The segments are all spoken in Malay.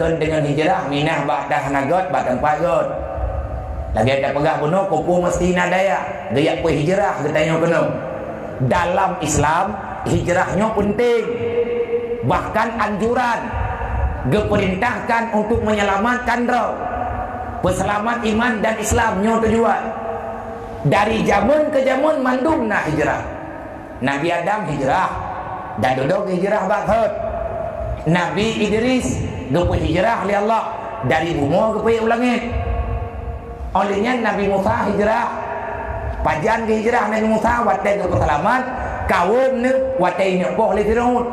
ken dengan hijrah minah ba'dah nagot batang pagot lagi ada pegah bunuh kupu mesti nadaya dia pun hijrah katanya kena dalam Islam hijrahnya penting bahkan anjuran diperintahkan untuk menyelamatkan roh berselamat iman dan Islamnya tujuan dari zaman ke zaman mandum nak hijrah Nabi Adam hijrah dan duduk hijrah bakhut Nabi Idris gepu hijrah li Allah dari bumi ke langit olehnya Nabi Musa hijrah pajan ke hijrah Nabi Musa watai ke selamat kaum ni watai ni poh li Firaun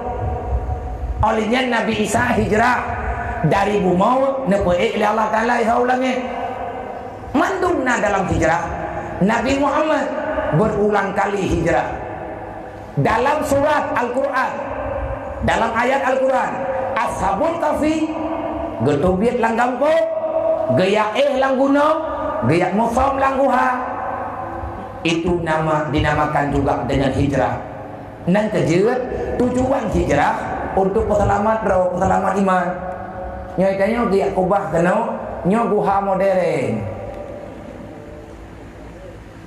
olehnya Nabi Isa hijrah dari bumi ni poh li Allah Taala ihau langit mandumna dalam hijrah Nabi Muhammad berulang kali hijrah dalam surat Al-Quran dalam ayat Al-Quran Ashabul Kahfi getubiat lang gampo gaya lang gunung gaya musom lang guha itu dinamakan juga dengan hijrah dan kejut tujuan hijrah untuk selamat roh selamat iman nyoitanya gaya kubah kena nyo guha modern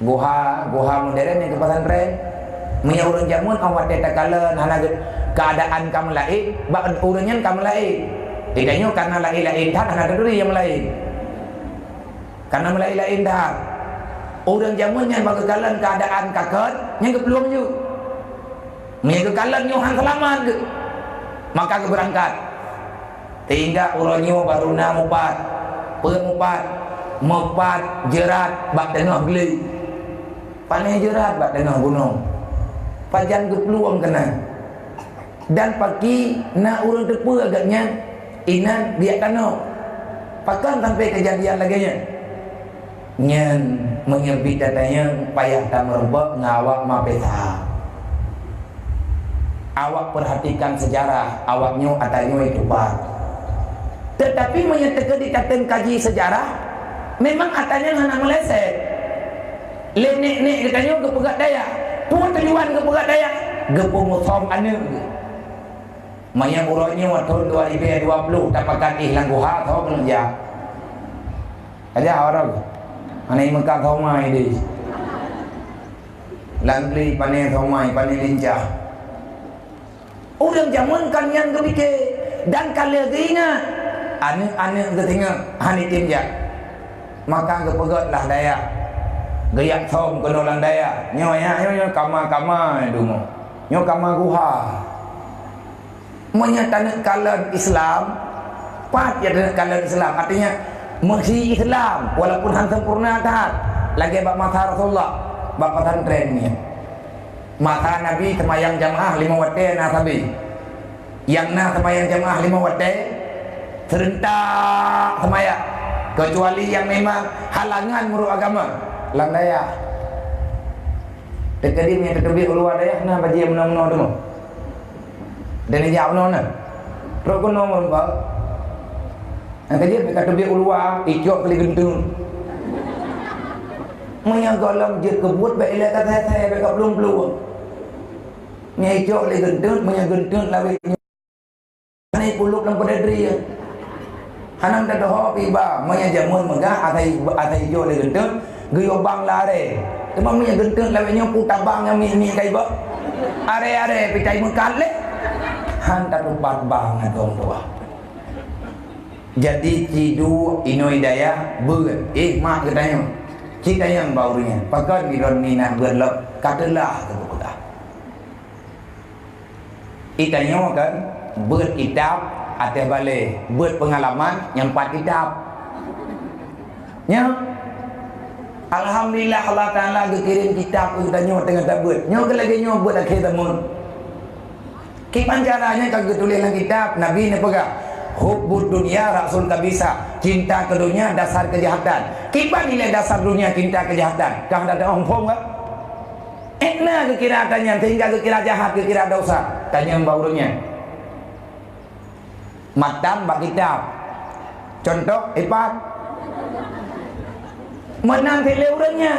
guha modern yang ke pesantren punya urang jamun awak tetakalan hana keadaan kamu lain bak urangnya kamu lain tidaknya karena lain tak hana duri yang lain karena lain dah urang jamunnya bak kekalan keadaan kakat yang kepeluang ju punya kekalan nyo hang selamat ke maka ke berangkat tinggal urangnya baru na mupat jerat bak tengah geli panai jerat bak tengah gunung pajan ke peluang kena dan pagi nak urang tepu agaknya inan dia kena pakan sampai kejadian laginya nyen menyebut datanya payah tak merebak ngawak mapeta awak perhatikan sejarah awaknya atanya itu pak tetapi menyatakan dikatakan kaji sejarah memang atanya hana meleset lenek-nek katanya ke pegat daya pun tujuan ke pegat daya gepu musom ane maya urangnya tahun 2020 dapatkan ihlang guha tau belanja ada orang anai Mekah tau mai di langli panai tau mai panai lincah urang jaman kan yang kebike dan kalau ingat ane ketinggal hani timja maka kepegatlah daya gayak thom kenolang daya nyo kama dungo nyo kama guha menyatakan kalan Islam pat ya kalan Islam artinya menghi Islam walaupun hang sempurna tak lagi bab mata Rasulullah bab pesantren ni mata Nabi semayang jamaah 5 waktu na sabi yang na semayang jamaah 5 waktu serentak semayang kecuali yang memang halangan menurut agama lang daya tekadi punya tetubik uluar daya nah bagi yang menang-menang dulu dan dia menang nah terus kau nombor bang nanti dia dekat tetubik uluar ikut kali gentung punya golong je kebut baik ilah kata saya dekat belum punya ikut kali gentung punya gentung lawi ni puluk dalam pedadri hanam dah doa piba punya jamun megah atai jo kali gentung geyo bang lare temam ni gentung lawenya putar bang yang mi kai ba are pitai mengkal le hantar ubat bang adong doa jadi cidu inoi daya beut mak katanya kita yang baunya pakai biron minah berlok katalah ke buku dah itanya kan beut kitab atas balik beut pengalaman yang 4 kitab nya alhamdulillah Allah Taala kirim kitab kita nyo tengah tabut nyo ke lagi nyo buat akhir tamun kipan caranya kagak tulis dalam kitab Nabi ni pegang hubbud dunia rasul kabisa cinta ke dunia dasar kejahatan kipan nilai dasar dunia cinta kejahatan kah ada ongkong kan ekna kekira tanya sehingga kekira jahat kekira dosa tanya baurunya matam bak kitab contoh ipat menang tele urangnya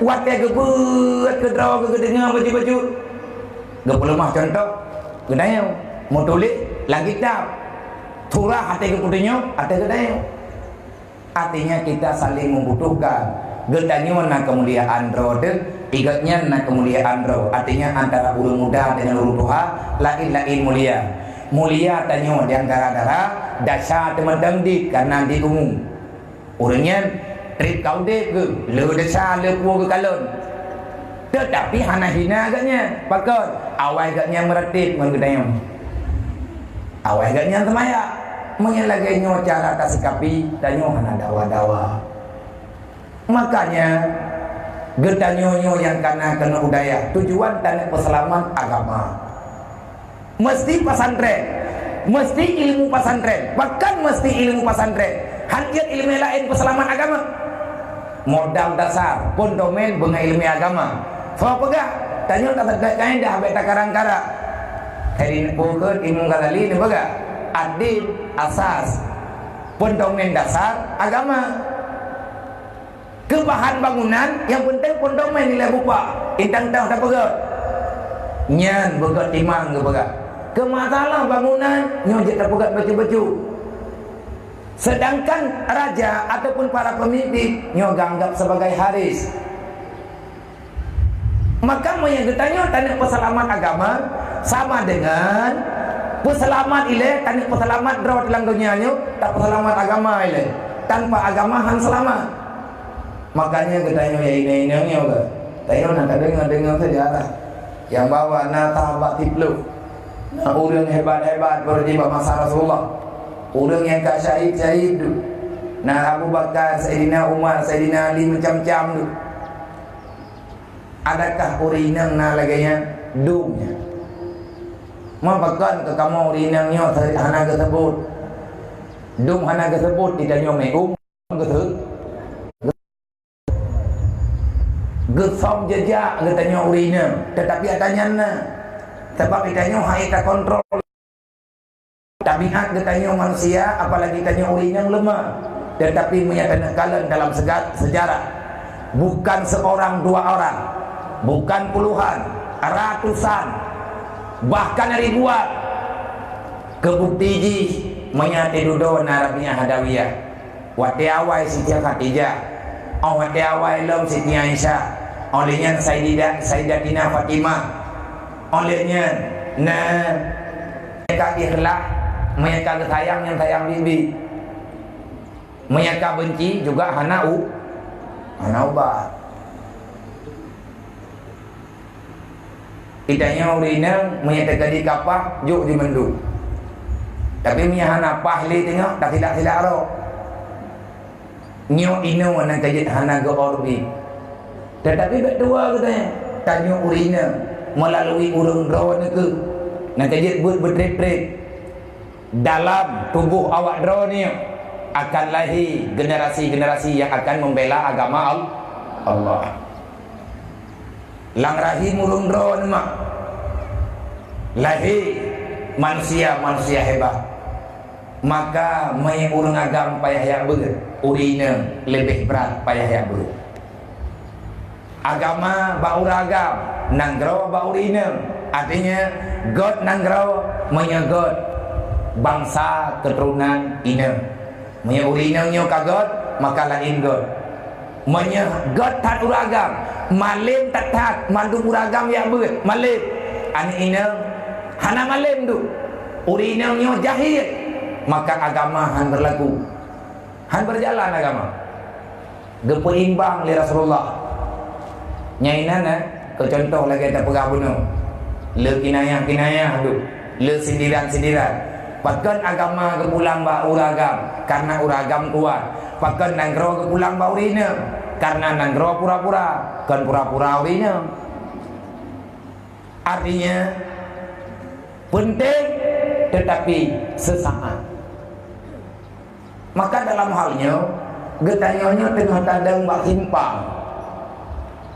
watai gebut ke draw ke dengar baju-baju gak perlu mah contoh gunanya mau tulis lang kitab turah hati ke putinyo, hati ke dayo. Artinya kita saling membutuhkan. Getanyo na kemuliaan roh de, igatnya na kemuliaan roh. Artinya antara urang muda dengan urang tua lain-lain mulia. Mulia tanyo di antara darah dasar temedang di karena di umum. Urangnya trip kau dek ke, le dasar le puo ke kalon. Tetapi hana hina agaknya, pakot awal agaknya meretip mengetanyo. Awal agaknya temaya. Mengelagainya cara kasikapi tanyo hana dawa-dawa. Makanya getanyo yang kena budaya tujuan dan peselaman agama. Mesti pesantren, mesti ilmu pesantren, bahkan mesti ilmu pesantren. Hanya ilmu lain peselaman agama. Modal dasar pondomen bunga ilmu agama. Faham pegah? Tanyo tak terkait dah beta karang-kara. Hari ni pokok ilmu kalali ni pegah. Adil asas pondomen dasar agama. Kebahan bangunan yang penting pondomen nilai rupa. Intang tahu tak pegat. Nyan begat timang ke pegat. Kemasalah bangunan nyo je tak pegat baju-baju. Sedangkan raja ataupun para pemimpin nyo anggap sebagai haris. Maka yang ditanya tanya peselamat agama sama dengan peselamat ile tanya peselamat draw dalam dunia nyo tak peselamat agama ile. Tanpa agama han selamat. Makanya ketanya ya ini nyo ke. Tayo nak dengar sejarah yang bawa nata batiplu. Nah, orang hebat-hebat berjibah masa Rasulullah. Orang yang tak syahid-syahid tu. Nah, Abu Bakar, Sayyidina Umar, Sayyidina Ali macam-macam tu. Adakah urinang na laganya dumnya? Mampakan ke kamu urinangnya hana tersebut. Dum hana tersebut tidak nyome ke gesom jejak katanya urinang, tetapi atanya na sebab itanya hai tak kontrol tabiat katanya manusia, apalagi tanya urinang lemah. Tetapi menyatakan dalam sejarah bukan seorang dua orang, bukan puluhan, ratusan, bahkan ribuan kebukti ji menyati dudo narabnya hadawiyah wati awai Siti Khadijah, wati awai lom Siti Aisyah, olehnya Sayyidatina Fatimah, olehnya mereka ikhlas, mereka sayang yang sayang bibi, mereka benci juga hana ubat. Itanya urinang menyatakan di kapah juk di mendu. Tapi hana pahli tengok tak tidak roh. Nyo ino nak kajit hana go orbi. Tetapi berdua katanya tanya urinang melalui urang roh ke. Nak kajit buat bertrip-trip dalam tubuh awak roh ni akan lahir generasi-generasi yang akan membela agama Allah. Lang rahim urung drone mak lahir manusia hebat. Maka mai urang agam payah ya ber urina lebih berat payah ya ber agama bau ragam nanggro bau urina. Artinya God nanggro menyegod bangsa keturunan ina menya urina nyo kagot maka lain God menya God tat uragam malim tak mandu uragam ya ber malim an ina hana malim tu urina nyo jahil maka agama han berlaku han berjalan agama gepo imbang li Rasulullah nyainana ke contoh lagi tak pegah bunuh le kinayah tu le sindiran pakan agama kepulang ba uragam karena uragam kuat pakan nanggro kepulang ba urina karena nanggro pura-pura kan pura-pura urina. Artinya penting tetapi sesaat. Maka dalam halnya getanyanya tengah tadang bak simpang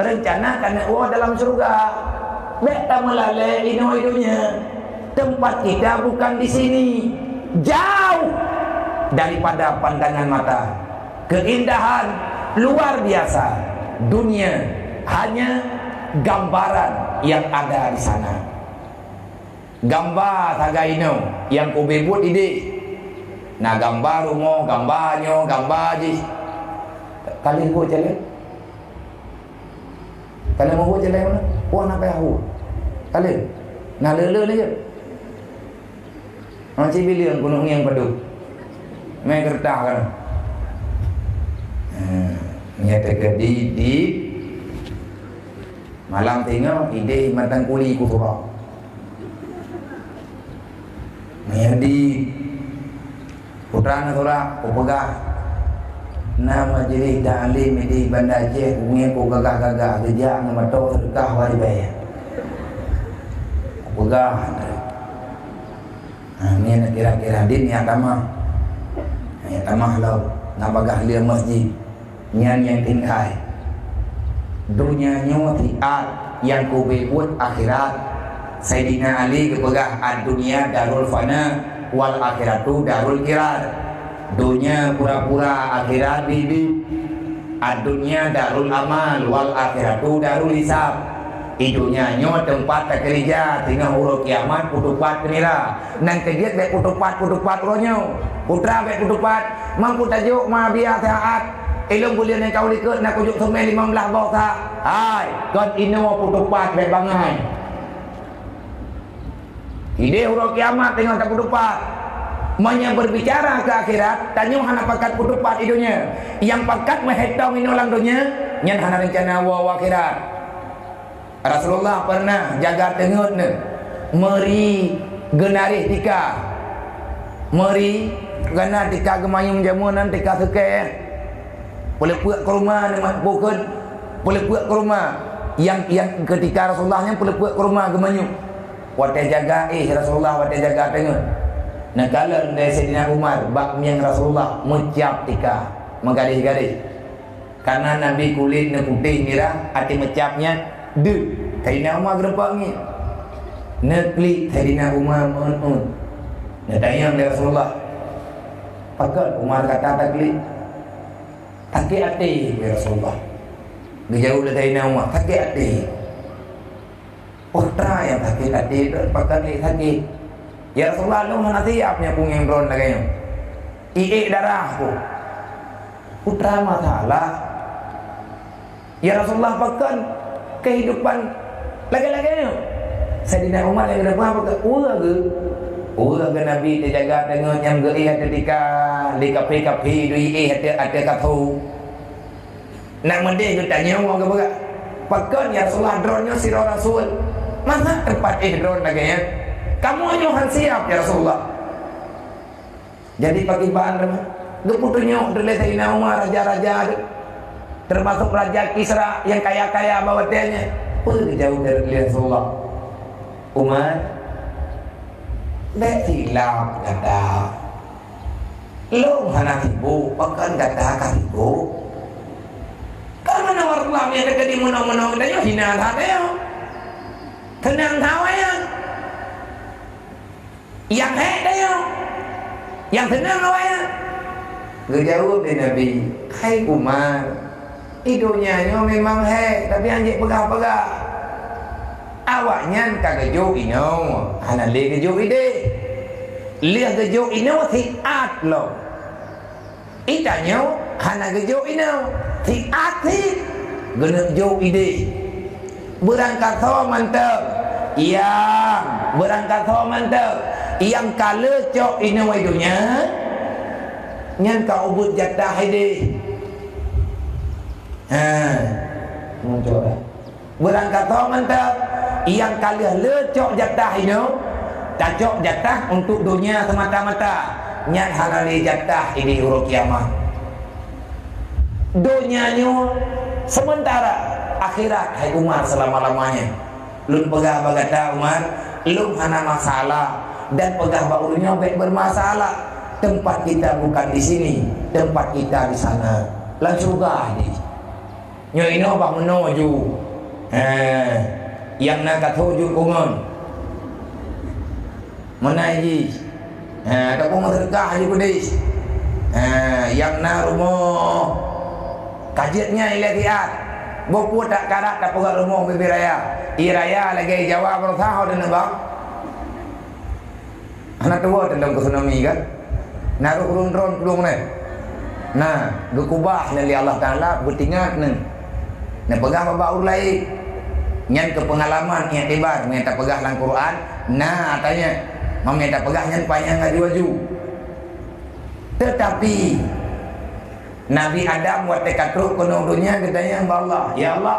rencana karena dalam surga beta melalui ino-inonya. Tempat kita bukan di sini, jauh daripada pandangan mata. Keindahan luar biasa. Dunia hanya gambaran yang ada di sana. Gambar tagaino yang kubebut ide Nak gambar rumah, gambarnya, gambar je. Kali buat jalan. Kalau mau buat jalan mana? Wah nak payah buat. Kali. Nak lele ni je. Macam bila gunung yang padu. Main kertas kan. Nyata di malam tengok ide matang kuli ku surau. Menjadi putra nasura ku pegah nama majlis ta'lim di Bandar Aceh punya ku gagah-gagah kerja nama tok sedekah wali bayar. Ku pegah. Ni nak kira-kira din yang tamah. Yang tamah lau nak bagah dia masjid. Nyan yang tingkai dunia nyawa tiat yang ku buat akhirat. Sayyidina Ali kepegah ad-dunia darul fana wal akhiratu darul kirar. Dunia pura-pura, akhirat bibi. Ad-dunia darul amal wal akhiratu darul hisab. Idunya nyawa tempat tak kerja tinggal urut kiamat putupat penira. Nang kegiat baik putupat ronyo. Putra baik putupat mampu tajuk ma biar sehat. Ilmu boleh yang kau likut nak kujuk semai 15 bau tak? Hai, kon ino putupat baik bangai. Ide huruf kiamat tengok tak putupat. Manya berbicara ke akhirat, tanya hana pakat putupat idunya. Yang pakat menghitung ino lang dunia, nyan hana rencana wa akhirat. Rasulullah pernah jaga tengut ne. Meri genarih tika. Meri gana tika gemayung jamunan tika sukai. Boleh buat ke rumah bukan boleh buat ke rumah yang ketika Rasulullahnya boleh buat ke rumah gemanyu watai jaga Rasulullah watai jaga tengok nak kalau dari Sayyidina Umar bak yang Rasulullah mencap tika menggaris-garis karena Nabi kulit ne putih merah hati mencapnya de Sayyidina Umar gerempak ni nekli Sayyidina Umar nak tanya dari Rasulullah pakat Umar kata takli sakit hati ya Rasulullah. Dijauh dari Umar sakit hati. Putra yang sakit hati pakai ni sakit. Ya Rasulullah lu mana siapnya pungeng drone lagi. Iik darahku. Putra masalah. Ya Rasulullah pakai kehidupan lagi-lagi. Sayyidina Umar yang depan pakai ulah ke? Ulah ke Nabi terjaga tengok yang geri ketika di kapi-kapi dui ada katu. Nak mendek ke tanya orang ke berat. Pakai ya Rasulullah drone-nya sirah Rasul. Mana tempat drone lagi ya? Kamu hanya siap ya Rasulullah. Jadi pagi bahan remah. Geputunya dari Sayyidina Umar raja-raja ada. Termasuk Raja Kisra yang kaya-kaya bawa tianya. Jauh dari Rasulullah. Umar Bek silap kata lu hana ibu pakan kata ibu kalau mana warlam yang dekat di menong-menong dia hina hati ya tenang tawa ya yang hek dia yang tenang tawa ya berjawab dari Nabi hai Umar hidupnya memang hek tapi anjik pegah-pegah awaknya kagejo ino hana le kejo ide lihat kejo ino tiat lo itanya hana kejo ino tiati gena jo ide berangkat so mantap yang berangkat so mantap yang kala cok ino idunya nyan kau ubud jatah ide muncul berangkat so mantap yang kalian lecok jatah ini cocok jatah untuk dunia semata-mata nyat halali jatah ini huruf kiamat dunianya sementara akhirat hai Umar selama-lamanya lun pegah bagata Umar lun hana masalah dan pegah baunya baik bermasalah tempat kita bukan di sini tempat kita di sana langsung gadi nyo ino bak menuju yang nak tuju kungon menaji kapung sedekah je pedis yang nak rumah kajetnya ilatiat bopu tak karat tak pegat rumah bibi raya iraya lagi jawab bersahau dan nebak anak tua tentang tsunami kan naruh ron-ron pelung ni. Nah, gekubah dari Allah Ta'ala bertingat ni. Nah, pegah babak ulai. Nyan ke pengalaman yang tibar, minta pegah dalam Quran. Nah, tanya, minta pegah nyan panjang ngaju-aju. Tetapi Nabi Adam waktu katruk penuh dunia katanya Allah, ya Allah,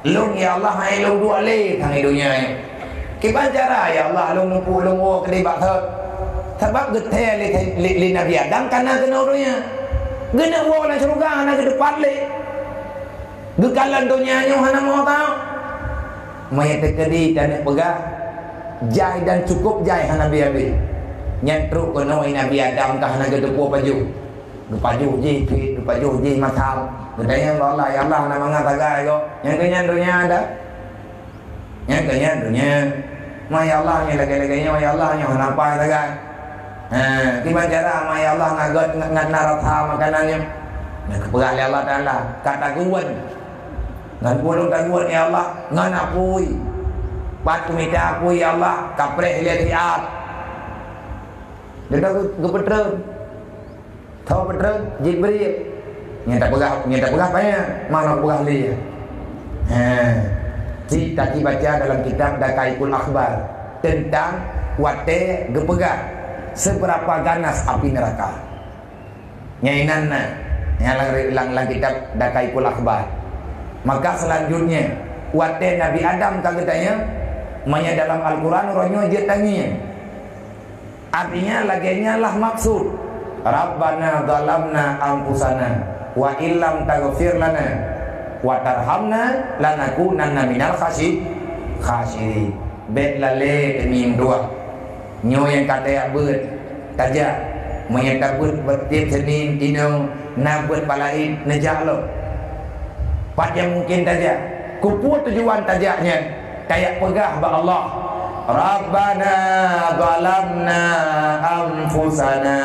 lung ya Allah hai lung dua le thang dunia ni. Kiban cara ya Allah lung nupu lung o kedi bak thot. Sebab gethe li Nabi Adam karena kena dunia. Gena wo na surga na ke depan le. Gekalan dunia nyo hana mau tahu. Mai tekedi dan pegah jai dan cukup jai hana biabi. Nyantruk kono Nabi Adam kah na ke depo baju. Gepaju ji pi gepaju ji masal. Gedanya Allah ya Allah na mangatagai ko. Yang kenyan dunia ada. Yang kenyan dunia. Ma ya Allah ni lagi-laginya ma ya Allah nyo nampai tagai. Gimana cara ma ya Allah ngagot ngaratha makanannya. Nah kepegah oleh Allah Ta'ala kata guan. Ngan pulung taguan ya Allah ngan apui. Patu minta apui ya Allah kapreh lihat lihat. Dia gepetreng. Tahu betreng Jibril. Nyata pegah banyak. Mana pegah dia. Kita baca dalam kitab Dakaikul Akhbar tentang wate gepegah seberapa ganas api neraka. Nyainanna yang lang kitab Dakaikul Akhbar. Maka selanjutnya wate Nabi Adam kagetanya manya dalam Al-Quran rohnya dia tanya. Artinya laginya lah maksud Rabbana zalamna anfusana wa illam taghfir lana wa tarhamna lanakunanna minal khasirin. Bet lale mim dua. Nyo yang kata ya beut tajak menyata beut bertiap Senin inong na beut palaid nejak lo. Pat yang mungkin tajak. Kupu tujuan tajaknya kayak pegah ba Allah. Rabbana zalamna anfusana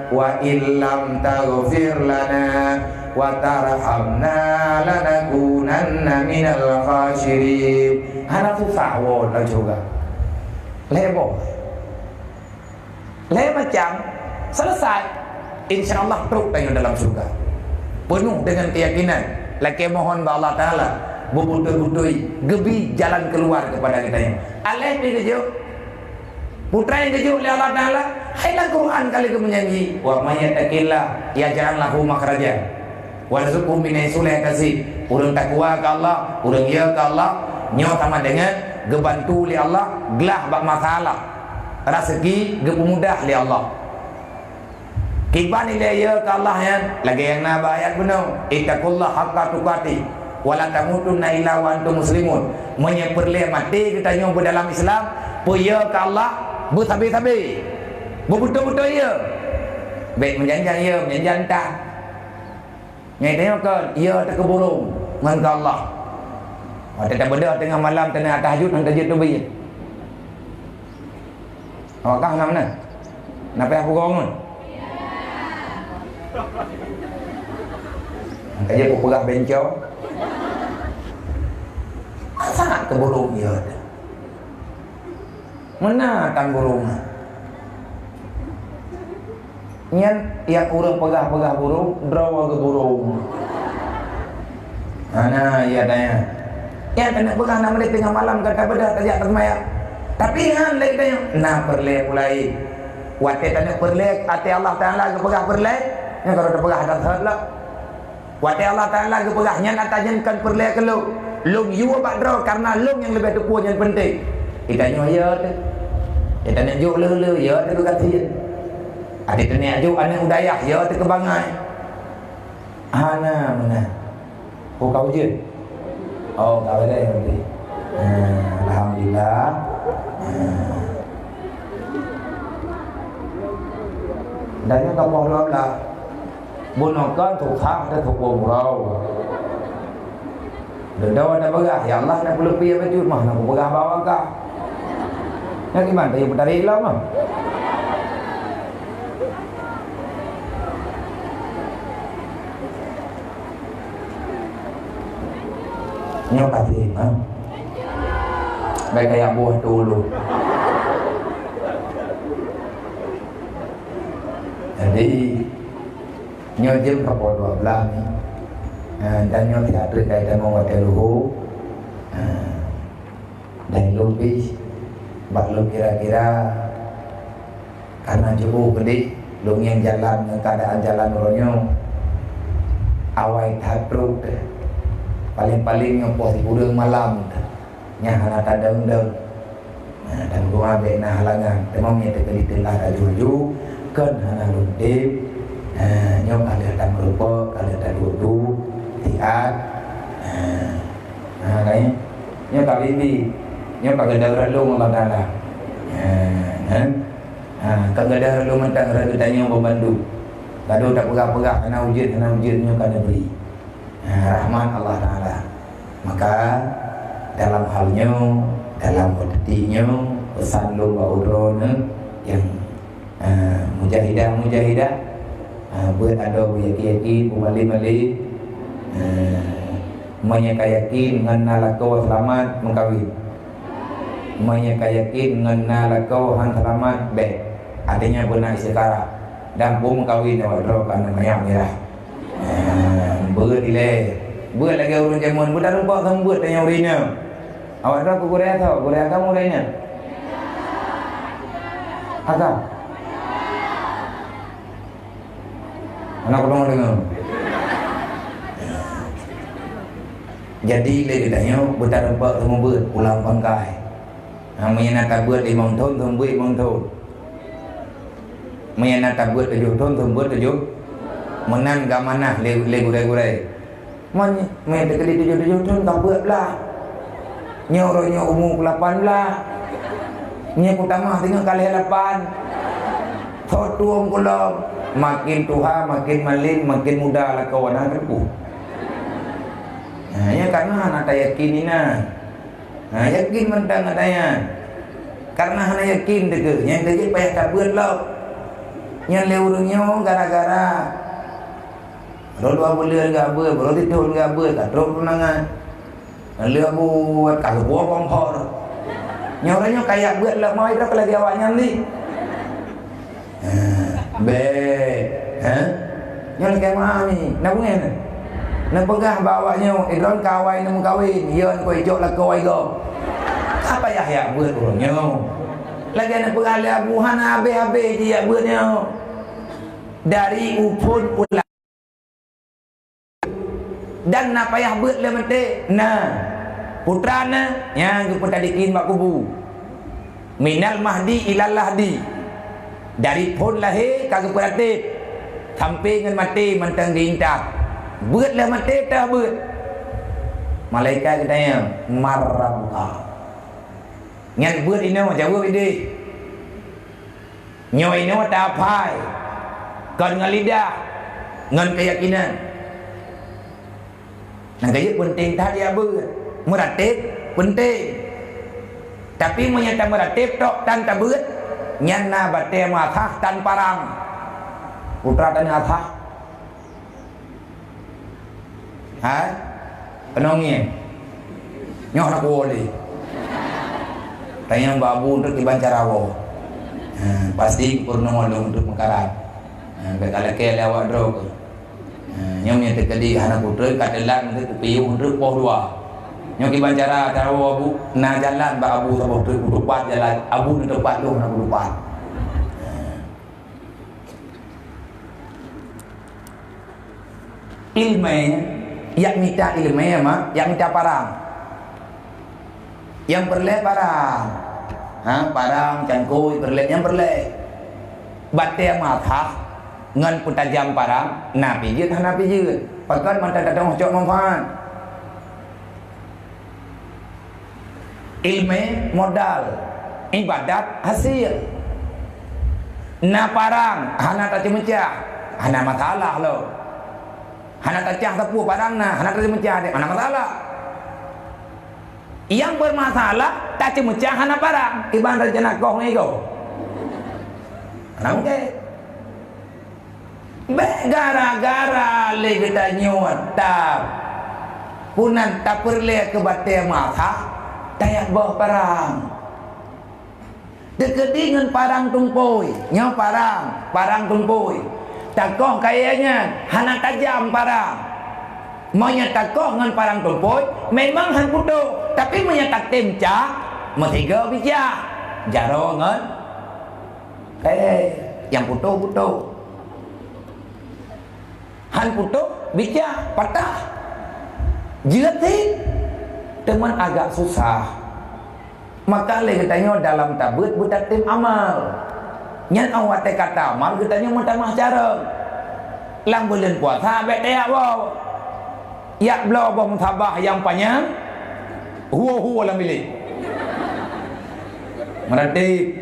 wa illam taghfir lana wa tarhamna lanakunanna minal khasirin. Hana susah wo lah juga. Lebo. Le macam selesai. Insyaallah teruk tayang dalam surga. Penuh dengan keyakinan. Laki mohon ba Allah Ta'ala bubutui gebi jalan keluar kepada kita. Aleh ni kejo. Putra yang kejo oleh Allah Ta'ala. Hailah Quran kali ke menyanyi. Wa may yattaqillah yaj'al lahu makhraja warzuqhu min haitsu la yahtasib. Urang takwa ke Allah, urang ya ke Allah, nyo sama dengan gebantu li Allah, gelah bak masalah. Rezeki gepemudah li Allah. Kiban ile ya ke Allah ya. Lagi yang naba ayat benar. Ittaqullah haqqa tuqatih wala tamutunna illa wa antum muslimun. Menyeperleh mati kita nyo dalam Islam, puya ke Allah, bersabi-sabi. Betul-betul ya. Baik menjanjian ya, menjanjian tak. Nyai tengok ke, ya tak keburung dengan Allah. Waktu tak benda tengah malam tengah tahajud dan tahajud tu biar. Awak nak mana? Nak pergi aku bangun? Kaji aku pegah bencau. Sangat keburung ya. Mana tan burung? Nyan yang urang pegah-pegah burung, draw ke burung. Ana ya tanya. Ya kena pegah nak balik tengah malam kata beda tajak termaya. Tapi han lek tanya, nah perle mulai. Wate tanya perle ati Allah Taala ke pegah perle. Ya kalau ada pegah dah lah. Wate Allah Taala ke pegah nyan atajen kan perle ke lu. Lung you bak draw karena lung yang lebih tepu yang penting. Ditanya ya tu. Dia tanya juk le ya tu kata. Ada tanya juk anak udayah ya tu kebangai. Ana mana? Kau je. Oh, kau ada yang ni. Alhamdulillah. Dan yang kau mahu lah, bunuhkan tukang dan tukang murau. Dawa nak pegah, ya Allah nak perlu pergi apa tu? Mah nak pegah bawa kah? Nak gimana? Dia bertarik lah mah. Nyok kasih, ha? Baik kayak buah dulu. Jadi nyo jem kapal 12 ni. Dan nyo tidak ada kaitan mengwatai luhu. Dan lebih bak lu kira-kira karena cukup gede lu yang jalan keadaan jalan ronyo awai tatruk paling-paling nyopoh di kurang malam nya hana tadang-dang dan gua ambil nah halangan temangnya terkelitelah raju kan hana luntip nyok ada tak merupuk ada tak duduk tiat kayaknya nyok kali ini nyok kagak ada lu Allah Ta'ala kagak ada lu mentang ragu tanya membantu gaduh tak pegah-pegah kena ujirnya kena beri rahman Allah Ta'ala. Maka dalam halnya dalam hatinya pesan lu baurona yang mujahidah buat ada yakin bumali-mali menyakayakin mengenal kau selamat mengkawin menyakayakin mengenal kau han selamat baik artinya benar sekarang dan pun mengkawin awak drop karena mayang merah berat buat lagi urun jaman buat lupa kamu buat tanya urina awak drop ke Korea tau Korea kamu lainnya agak anak aku dong dengar. Jadi lagi tanya buat lupa kamu buat pulang pangkai namanya nak buat 5 tahun kamu buat 5 tahun Maya nak buat 7 tahun, buat 7 menang gak mana le-gurai-gurai Maya dekali 7 tahun kau buat lah Nyorongnya umur 8 lah Nya kutamah tinggal kali 8 Thotuang kulam makin tuha, makin malin, makin muda lah kawan aku ya karena anak yakin ini yakin mentang adanya karena anak yakin deke yang deke payah tak buat lah yang leurungnya gara-gara dua bulan gak ber, baru tahun gak ber, tak terus penangan lea buat kagak buah kompor nyoranya kayak buat lah mau itu lagi awaknya ni nyoranya kayak mana ni nak bunga ni nak pegah bawanya idron kawai nak kawin yon kau hijau lah kau igo apa ya buat orangnya lagi nak pegah le abuhan habis-habis dia buatnya dari upun ulang dan nak payah buat le mate nah putrana yang kepada dikin mak kubu minal mahdi ilal lahdi dari pun lahir kagak peratit sampai dengan mati mentang diintak buat lah mati dah buat malaikat katanya marrabuka ngan buat ini jawab ini nyoy ini tak apa kan dengan lidah dengan keyakinan nah gaya penting tak dia buat meratib penting tapi menyata meratib tok tan tak buat nyana batai mathah tan parang putra tan athah penongnya nyoh nak boleh tanya babu untuk dibancarawo pasti purno long untuk mekarat kalau ke lewat drog nyomnya terkedi anak putra kadelan untuk piu untuk poh dua nyok dibancara tarawo abu na jalan ba abu sabah tu kudupat jalan abu untuk tempat lu nak kudupat ilmunya yang minta ilmunya mah yang minta parang yang perle parang parang cangkui perle yang perle batai mathah ngan putajam parang nabi je nabi je pakan mantap datang cok manfaat ilmu modal ibadat hasil na parang hana tak cemecah hana masalah lo hana tacah tepu parang na hana tak cemecah dek hana masalah yang bermasalah tak cemecah hana parang iban rencana kau ni kau nang ke gara-gara le kita nyuat tap punan tak perle ke batai mata tayak bawah parang dekat dengan parang tumpoi nyau parang tumpoi takoh kayaknya hana tajam parang. Maunya takoh dengan parang tumput memang han putuk, tapi maunya tak temcak metiga bijak jaro ngan yang putuk han putuk bijak patah jerit teman agak susah. Maka le katanya dalam tabut budak tim amal nyan awak te kata amal katanya mutamah cara lang bulan puasa bet dia wow ya blau bom tabah yang panjang huwa lah milik merati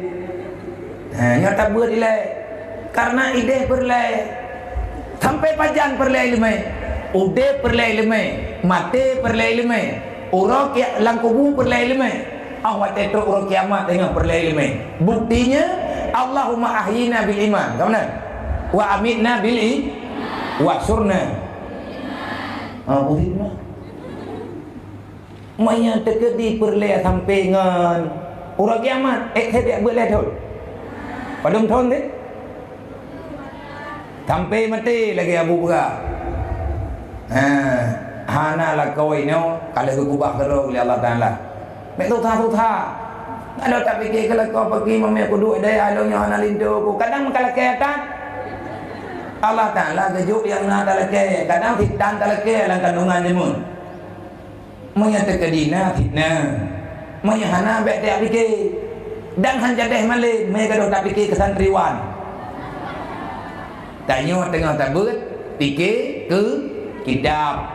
nyata berilai karena ide perlai sampai pajan perlai lemai ude perlai lemai mati perlai lemai urok ya langkubu perlai lemai awak te truk urok kiamat tengah perlai lemai buktinya Allahumma ahyina bil iman kamu wa amitna bil wa surna boleh mah. Maya terkedi perleh sampai ngan urang kiamat. Dia boleh tu. Padum thon deh. Sampai mati lagi Abu Bakar. Hana la kau ini kalau kubah kerong oleh Allah Taala. Mek tu tha. Ada tak fikir kalau kau pergi mami aku duit dia alongnya hana lindu aku. Kadang kalau kata Allah Ta'ala kejuk yang nak talake kadang fitnah talake dalam kandungan jemun menyatakan dina fitnah menyahana baik dia fikir dan hanjadeh malik mereka dah tak fikir kesantriwan tanya tengah tabut fikir ke kitab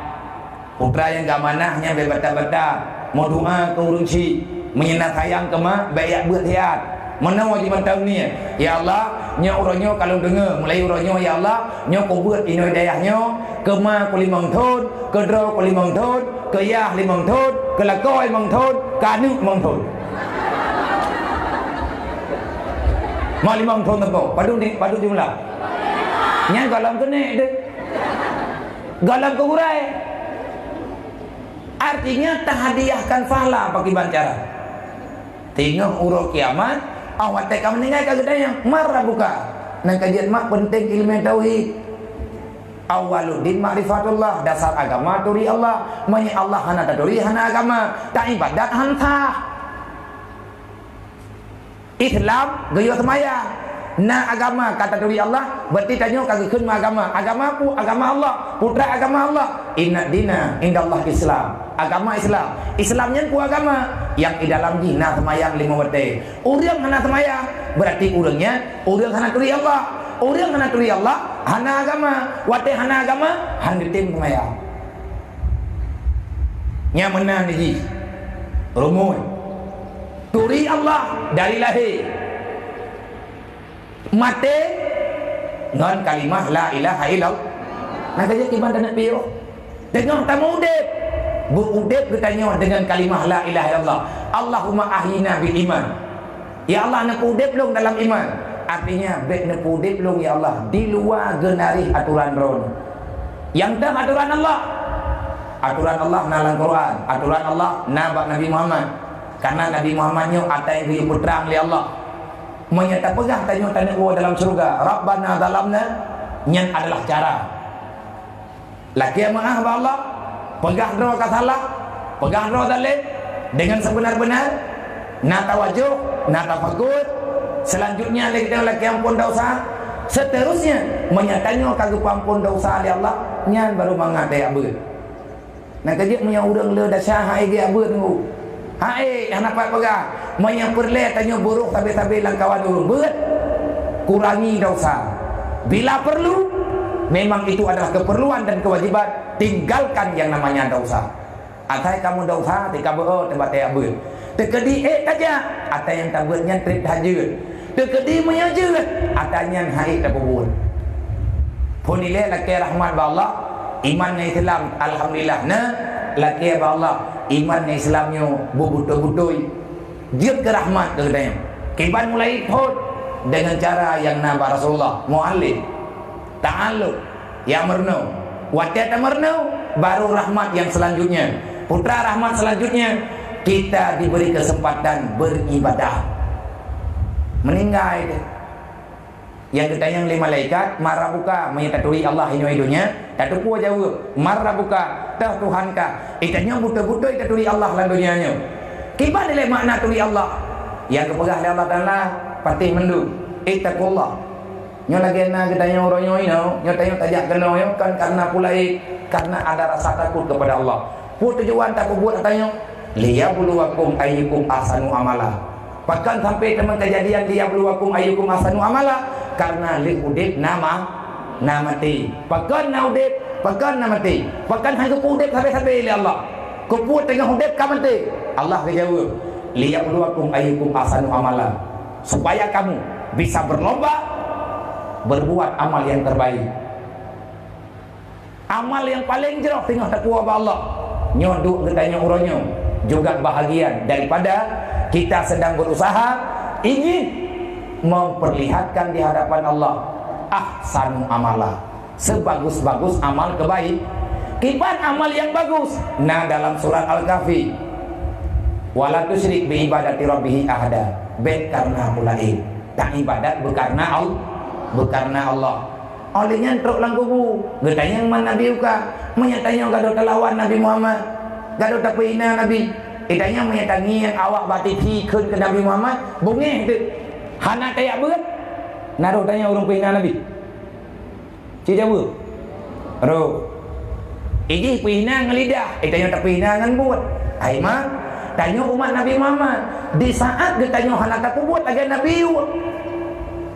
putra yang gamanahnya berbata-bata mau doa ke urunci menyenang sayang ke mak baik buat hiat mana wajib tahu ni ya Allah nya orangnya kalau dengar mulai orangnya ya Allah nya kubur ino dayahnya ke ma ku limang thon ke dro ku limang thon ke yah limang thon ke lakoi limang thon ke anu limang thon ma limang thon tu padu jumlah nya galam kene de galam kuburai artinya tahadiahkan pahala bagi bancara tengok urut kiamat awak tak meninggal kagak yang marah buka nak kajian mak penting ilmu tauhid awaluddin ma'rifatullah dasar agama turi Allah manya Allah hana taduri hana agama tak ibadat hantah Islam gayo semaya na agama kata turi Allah berarti tanya kagak keun agama agamaku agama Allah putra agama Allah inna dina indallah Islam agama Islam Islamnya ku agama yang di dalam dina semayang 5 waktu urang hana semayang berarti urangnya urang hana turi Allah urang hana turi Allah hana agama wate hana agama han ditim semayang nya menang ni rumun turi Allah dari lahir mati dengan kalimah la ilaha illallah nak saja kiban dan nabi dengan tamu udip berudip bertanya dengan kalimah la ilaha illallah Allahumma ahyina bil iman ya Allah nak udip long dalam iman artinya bek nak udip long ya Allah di luar genari aturan ron yang dah aturan Allah nalang Quran aturan Allah nabak Nabi Muhammad karena Nabi Muhammadnya atai dia putra oleh Allah menyata pegang tanya dalam surga Rabbana zalamna nyan adalah cara laki maaf Allah pegang roh kasalah pegang roh dalil dengan sebenar-benar na tawajuh na tafakur selanjutnya laki ampun dosa seterusnya menyatanya kagak ampun dosa oleh Allah nyan baru mangadai abad nak kerja punya urang le dah syah hai dia abad tu hai anak pak pegang manya perle tanya buruk tabe-tabe langkawan urung beut kurangi dosa bila perlu memang itu adalah keperluan dan kewajiban tinggalkan yang namanya dosa atai kamu dosa tika beo tempat ya beut tekedi aja atai yang tabeutnya trik hajut tekedi menyajut atanya hai tabubun pun ile laki rahmat ba Allah iman Islam alhamdulillah na laki ba Allah iman Islamnya bubutu-butui dia ke rahmat ke dia kiban mulai thot dengan cara yang nama Rasulullah muallim ta'alluq ya merno wajah merno baru rahmat yang selanjutnya putra rahmat selanjutnya kita diberi kesempatan beribadah meninggal Yang ketanya oleh malaikat, marah buka menyetatui Allah ini hidunya. Tak tu puas jawab, marah buka, tah Tuhan ka. Itanya buta-buta itatui Allah lan dunianya. Kiban nilai makna tuli Allah. Yang kepegah oleh Allah Taala patih mendu. Ittaqullah. Nyo lagi na ketanya orangnya ini, nyo tanya tajak kena yo kan karena pula karena ada rasa takut kepada Allah. Put tujuan tak buat tanya liyabluwakum ayyukum ahsanu amala. Bahkan sampai teman kejadian liyabluwakum ayyukum ahsanu amala karena li udip nama mati. Bahkan na udip, bahkan na mati. Bahkan hang ku udip sampai oleh Allah. Ku put tengah udip ka mati. Allah jawab liyabluwakum ayyukum ahsanu amala. Supaya kamu bisa berlomba berbuat amal yang terbaik. Amal yang paling jerah tengah takwa Allah. Nyoduk ketanya urangnya juga bahagian daripada kita sedang berusaha ingin memperlihatkan di hadapan Allah ahsanu amala, sebagus-bagus amal kebaik. Kiban amal yang bagus. Nah, dalam surat Al-Kahfi, wala tusyrik bi ibadati rabbih ahada. Bet karena mulai tak ibadat berkarena Allah. Olehnya truk lang kubu. Getanya man Nabi uka, menyatanya gaduh telawan Nabi Muhammad. Gaduh tak pina Nabi. Itanya menyatangi yang awak batiki keun ke Nabi Muhammad, bungeh tu. Hana kayak beut. Naruh tanya urang pina Nabi. Ci jawab. Ro. Iji pina ngelidah, itanya tak pina ngan buat. Ai mah tanya umat Nabi Muhammad. Di saat getanya hana tak buat lagi Nabi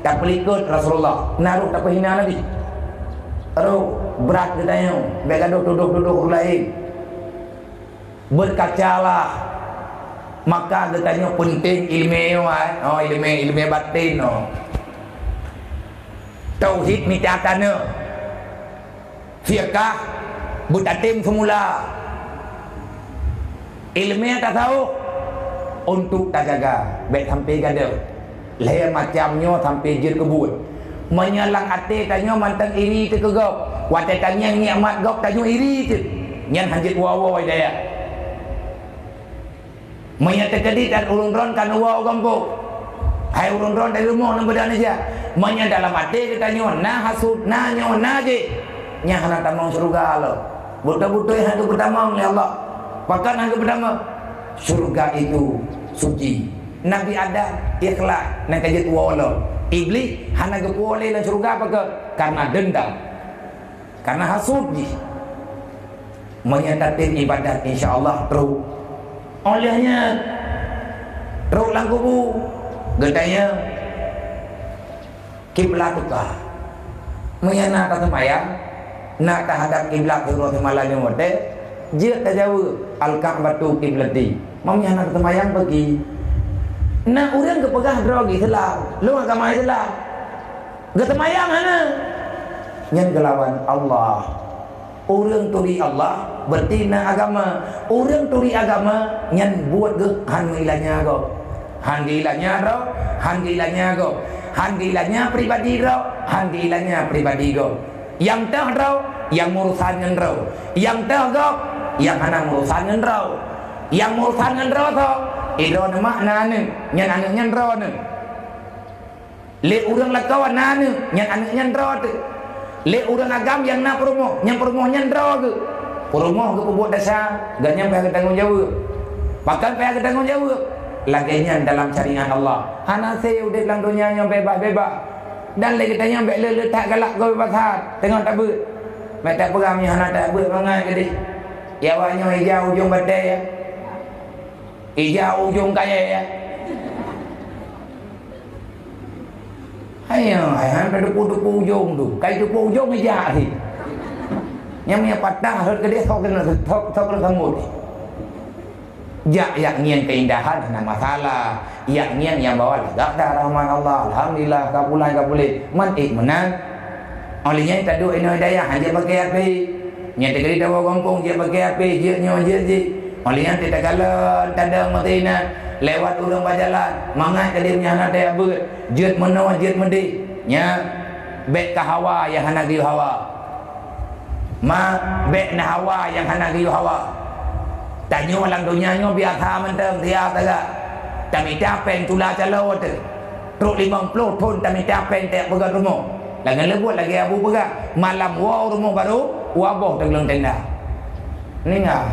tak pelikut Rasulullah naruh tak hina Nabi. Ro berat getanya, baik gaduh duduk lain. Berkacalah, maka getanya penting ilmu ilmu batin tauhid mitatan fiqh butatim semula ilmu tak tahu untuk tak jaga baik sampai gaduh lain macamnya sampai jir kebut menyalang hati tanya mantan iri tu kegop watai tanya nikmat gop tanya iri tu nyan hanjit wawa daya menyatakan dan urun-urun kan wa gampuk. Hai urun-urun dari rumah nang badan aja. Menya dalam hati katanya nah hasud nah nyo nah je. Nya hana tamang surga lo. Buta-buta yang itu pertama oleh Allah. Bahkan yang pertama surga itu suci. Nabi Adam ikhlas nang kajit wa lo. Iblis hana gepole lan surga apa ke? Karena dendam. Karena hasud ji. Menyatakan ibadat insyaallah terus olehnya teruk lang kubu getanya kiblat tukah menyana kata mayang nak terhadap kiblat turun malam yang mode dia tajawab al-ka'batu kiblati menyana kata mayang bagi nak urang kepegah drogi selah lu agama selah kata mayang hana nyen gelawan Allah. Orang turi Allah berarti na agama. Orang turi agama nyan buat ke hanggilanya go. Hanggilanya ro, hanggilanya go. Hanggilanya pribadi ro, hanggilanya pribadi go. Yang tah ro, yang urusan ngan ro. Yang tah go, yang ana urusan ngan ro. Yang urusan ngan ro to, iro na makna ne, nyan anu nyan ro ne. Le urang lakawan anu, nyan anu nyan ro tu. Le urang agam yang nak perumoh, yang perumoh nyendra ke. Perumoh ke pembuat dasar, ganya pihak tanggung jawab. Bahkan pihak tanggung jawab. Laginya dalam caringan Allah. Hana saya udah dalam dunia yang bebas-bebas. Dan lagi tanya ambek le tak galak kau bebas hat. Tengok tak ber. Mak tak peram ni hana tak ber mangai ke dia. Ya awaknya hijau ujung badai ya. Hijau ujung kaya ya. Ayo, pada depu-depu ujung tu. Kayu depu ujung aja ni. Yang punya patah harus ke dia sok kena sambut. Yang ngian keindahan nak masalah. Yang ngian yang bawa lagak dah rahmat Allah. Alhamdulillah kapulan. Mantik menang. Olehnya tak duk ino hidayah hanya pakai api. Nya tegeri dawa kampung dia pakai api, dia nyo je. Olehnya tidak galon tanda matina. Lewat urang berjalan mangat ke dia punya anak dia ber jet menawa jet medi nya bek ka hawa yang hana giu hawa ma bek na hawa yang hana giu hawa tanyo lang dunia nyo biasa menteng dia taga tapi ta pen tula calo tu truk 50 tahun tak minta apa yang tak pegang rumah. Lagi lebut lagi abu pegang. Malam wow rumah baru, wabah tergelung tenda. Ni ngah.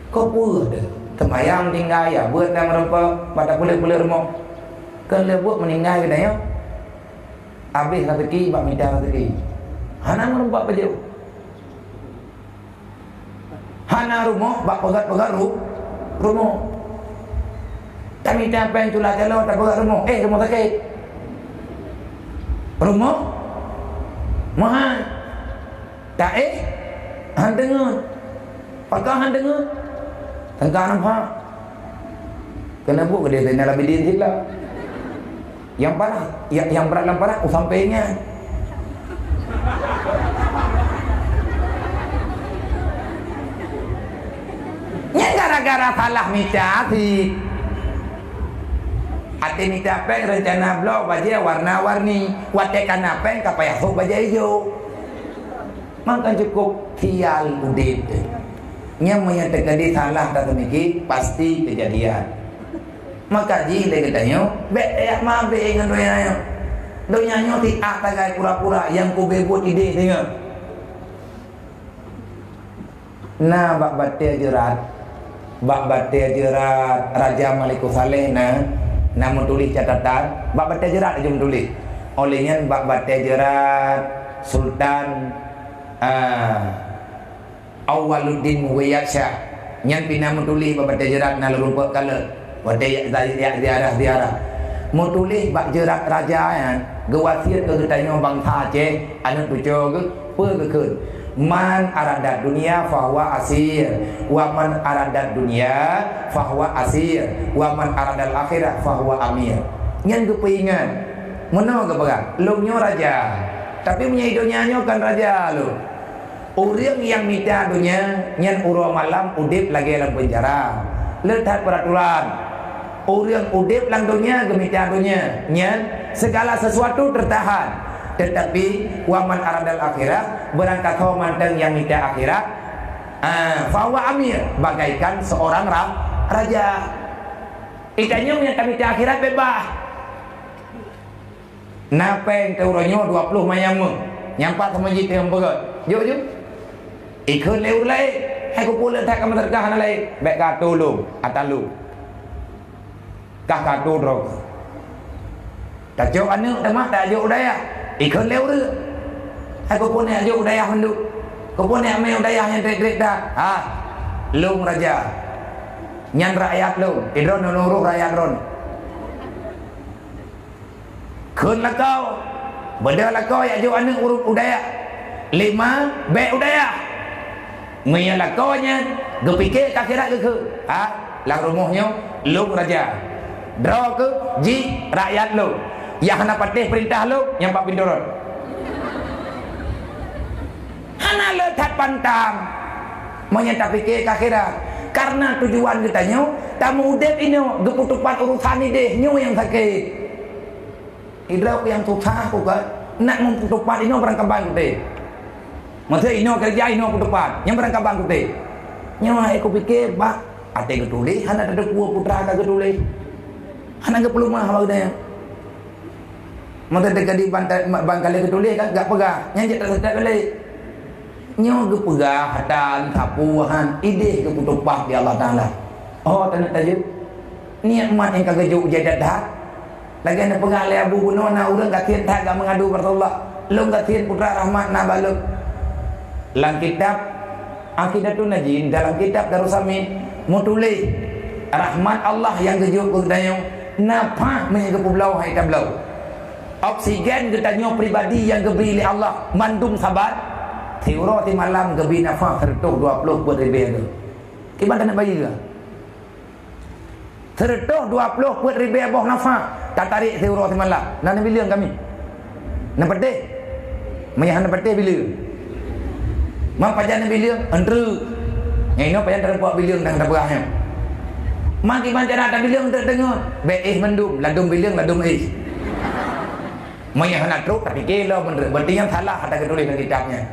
Kau pun ada. Temayang tinggal ya, buat tak merempak pada pula-pula rumah. Kan lebut meninggal kita ya. Habis rezeki, bak minta rezeki. Hana merempak baju. Hana rumah, bak pegat-pegat rumah. Tak minta apa yang tulah calon, tak pegat rumah. Rumah sakit. Rumah mahal. Tak han dengar. Pakai han dengar. Tengah nampak. Kena buat ke dia tanya lebih din silap. Yang parah, yang berat dan parah sampainya. Nya gara-gara salah minta hati. Hati minta peng rencana blok baju warna-warni, watekan peng kapaya sok baju hijau. Maka cukup tial udit. Nya menyatakan dia salah tak demikian pasti kejadian. Maka ji lagi tanya, bet ayak mabe dengan doanya. Doanya ti atagai pura-pura yang ku bebut ide tengok. Nah bak batia jerat. Bak batia jerat Raja Maliku Saleh nah menulis catatan, bak batia jerat aja menulis. Olehnya bak batia jerat Sultan Awaluddin Muwiyyasyah yang pina menulis bak batia jerat na lumpuk kala. Wadai ziarah menulis bak jerat raja kan gewasiat ke tanya bangsa Aceh anu tujuh ke perkeun man aradat dunia fahuwa asir wa man aradat dunia fahuwa asir wa man aradal akhirah fahuwa amir. Ngan kepingan mana ke pegang lu raja tapi punya hidupnya kan raja lu. Orang yang minta dunia nyan uro malam udip lagi dalam penjara letak peraturan. Orang udip lang dunia gemita dunia nyan segala sesuatu tertahan. Tetapi waman aradal akhirat berangkat kau mantan yang minta akhirat fawa amir bagaikan seorang raja. Itanya yang minta akhirat bebas. Napeng teuronyo 20 mayam nyampak sama jite yang begot. Jom ikut leur lai hai ku pula tak kamu terkah lai bek ka tolong atalu kah tu drog. Tak jauh anu dah mah tak jauh daya. Ikut leu dia. Aku pun nak jauh daya hendak. Kau pun nak main daya yang trek-trek dah. Lung raja. Nyan rakyat lu. Idron nuruh rakyat ron. Kun lah kau. Benda lah kau yang jauh anu urut udaya. 5 bek udaya. Maya lah kau nya. Gepikir akhirat ke. Lah rumahnya lung raja. Draw ke ji rakyat lo yang hana patih perintah lo yang pak pindoron hana letak pantang menyata fikir akhirat karena tujuan kita nyo tamu udep ini geputupan urusan ini deh nyo yang sakit hidrauk yang susah aku kan nak memputupan ini berangkabang kita maksudnya ini kerja ini putupan yang berangkabang kita nyo aku fikir bak ada ketulis hana ada dua putra ada ketulis anak ke pelumah apa dia. Mata dekat di bangkali ketulis kan gak pegah. Yang tak sedap kali. Nyo ke pegah hatan kapuhan ide ke putupah di Allah Taala. Oh tanah tajuk. Niat mat yang kagejuk jadat dah. Lagi nak pegah le abu buno na urang gatien tak gak mengadu bertolak. Lu gatien putra rahmat na baluk. Dalam kitab Aqidatul Najin dalam kitab Darussamin mutulis rahmat Allah yang gejuk ke dayung napa menjaga pulau hai tablau oksigen getanyo pribadi yang geberi oleh Allah mandum sabat tiuro ti malam gebi nafa tertuh 20 buat ribu tu gimana nak bagi ke tertuh 20 buat ribu boh nafa tak tarik tiuro ti malam nak bilang kami nak pedih menyahan pedih bila mak pajan bilang andre ngino pajan terbuat bilang dan terberahnya mak gimana cara tak bilang untuk dengar beih mendum ladum bilang ladum Maya nak teruk tapi kilo bener. Berarti yang salah ada ketulis dalam kitabnya.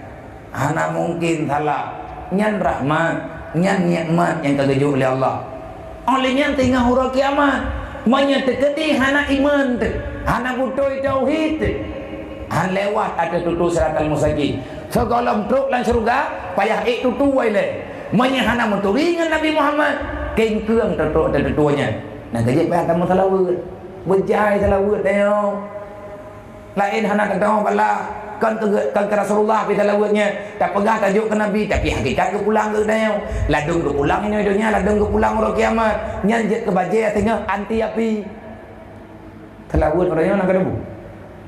Hana mungkin salah. Nyan rahmat, nyan nikmat yang tergejuk oleh Allah. Olehnya tengah huruf kiamat. Menyetekedi hana iman tu, hana butoi tauhid tu. Han lewat ada tutu siratal mustaqim. Segala truk lan surga payah tutu wai le. Menyahana menturingan Nabi Muhammad kengkeung tutu ada tutunya. Nah kejep payah kamu salawat. Berjaya salawat teo. Lain hana ketemu bala kan ke Rasulullah pi salawatnya. Tak pegang tajuk ke Nabi tapi hakikat ke pulang ke teo. Ladung ke pulang ini dunia, ladung ke pulang orang kiamat. Nyanjet ke bajai tengah anti api. Salawat orangnya nak kedebu.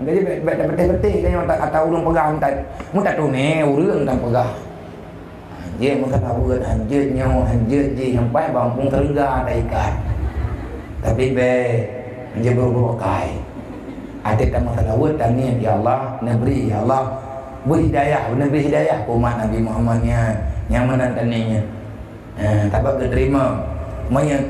Jadi betul-betul kan tak kata urang pegang tak. Mu tak tahu ni urang tak pegang. Dia mu tak tahu hanjutnya hanjut je sampai Bampung Terengah tak ikat. Tapi dia berbukai. Ada tamu salawat dan ni ya Allah, Nabi ya Allah beri hidayah, beri hidayah umat Nabi Muhammadnya yang menantaninya. Tak berterima.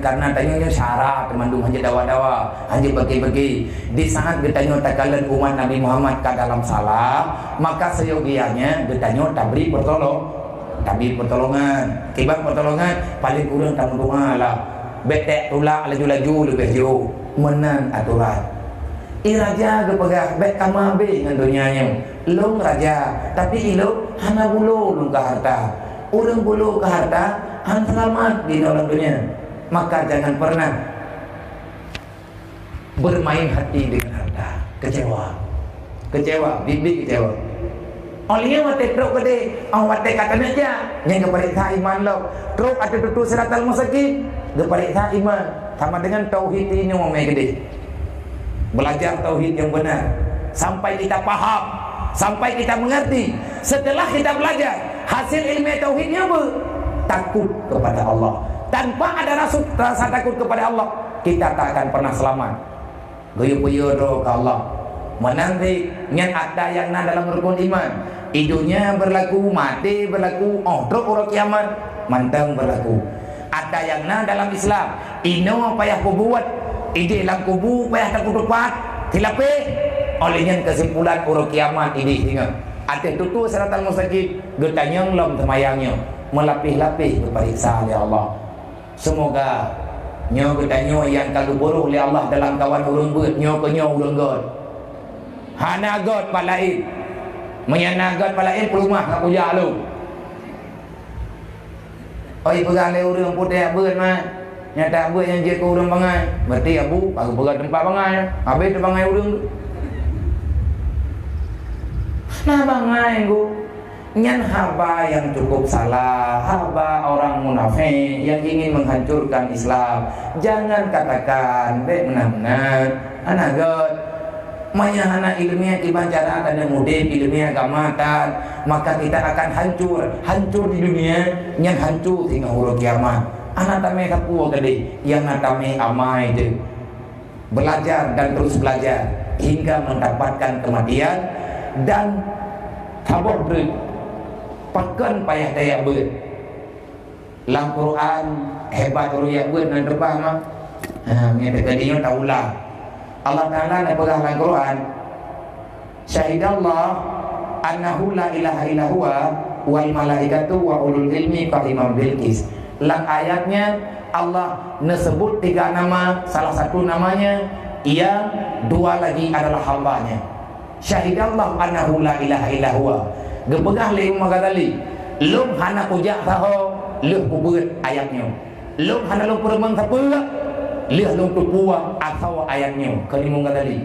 Karena tanya syarat termandung hanya dawa-dawa hanya bagi-bagi di saat bertanya takalan umat Nabi Muhammad ke dalam salah maka seyogianya bertanya tabri pertolongan kibat pertolongan paling kurang tamu doa lah betek tulak laju-laju lebih jauh menan aturan iraja kepegah bet kamabe dengan dunianya long raja tapi ilo hana bulu long ke harta urang bulu ke harta han selamat di dalam dunia. Maka jangan pernah bermain hati dengan harta. Kecewa, bibi kecewa. Olehnya mati truk gede, mati katanya aja. Yang keperiksa iman lo. Truk ada tutu siratal mustaqim, keperiksa iman. Sama dengan tauhid ini memang gede. Belajar tauhid yang benar sampai kita paham, sampai kita mengerti. Setelah kita belajar, hasil ilmu tauhidnya takut kepada Allah. Tanpa ada rasa takut kepada Allah, kita tak akan pernah selamat. Goyo-goyo doa ke Allah. Menanti yang ada yang dalam rukun iman. Hidupnya berlaku, mati berlaku, teruk orang kiamat, mantang berlaku. Ada yang dalam Islam. Ino payah kubuat, ide lang kubu payah tak kutupat, tilape. Olehnya kesimpulan orang kiamat ini ingat. Ada tutu siratal mustaqim, getanyang lom semayangnya, melapih-lapih berperiksa oleh Allah. Semoga nyo bertanya yang kalau buruh oleh Allah dalam kawan urung buat nyo ke nyo urung god. Hana god palain. Menyana god palain pelumah tak puja lu. Oi pegang le urung putih beut mah. Nyata beut yang je ke urung bangai. Berarti abu baru pegang tempat bangai. Habis tu bangai urung tu. Nah bangai gua. Nyan haba yang cukup salah, haba orang munafik yang ingin menghancurkan Islam. Jangan katakan benar-benar anak god maya hana ilmiah dibacara dan mudin ilmiah gamatan, maka kita akan hancur di dunia, nyan hancur hingga huruf kiamat. Anak tame kapua gede, yang natame amai je. Belajar dan terus belajar hingga mendapatkan kematian dan tabur pakan payah daya ber. Dalam Quran hebat orang yang ber dan terbang mah. Ni tadinya taulah. Allah Taala nak pegang dalam Quran. Syahidallah annahu la ilaha illa huwa wal malaikatu wa ulul ilmi qa'iman bil qis. Dalam ayatnya Allah sebut 3 nama, salah satu namanya yang 2 lagi adalah hambanya. Syahidallah annahu la ilaha illa huwa. Gepegah le umat kali. Lum hana pujak saho, leuh kubut ayatnya. Lum hana lum peremang siapa? Leuh lum tupuang atau ayatnya. Kalimung kali.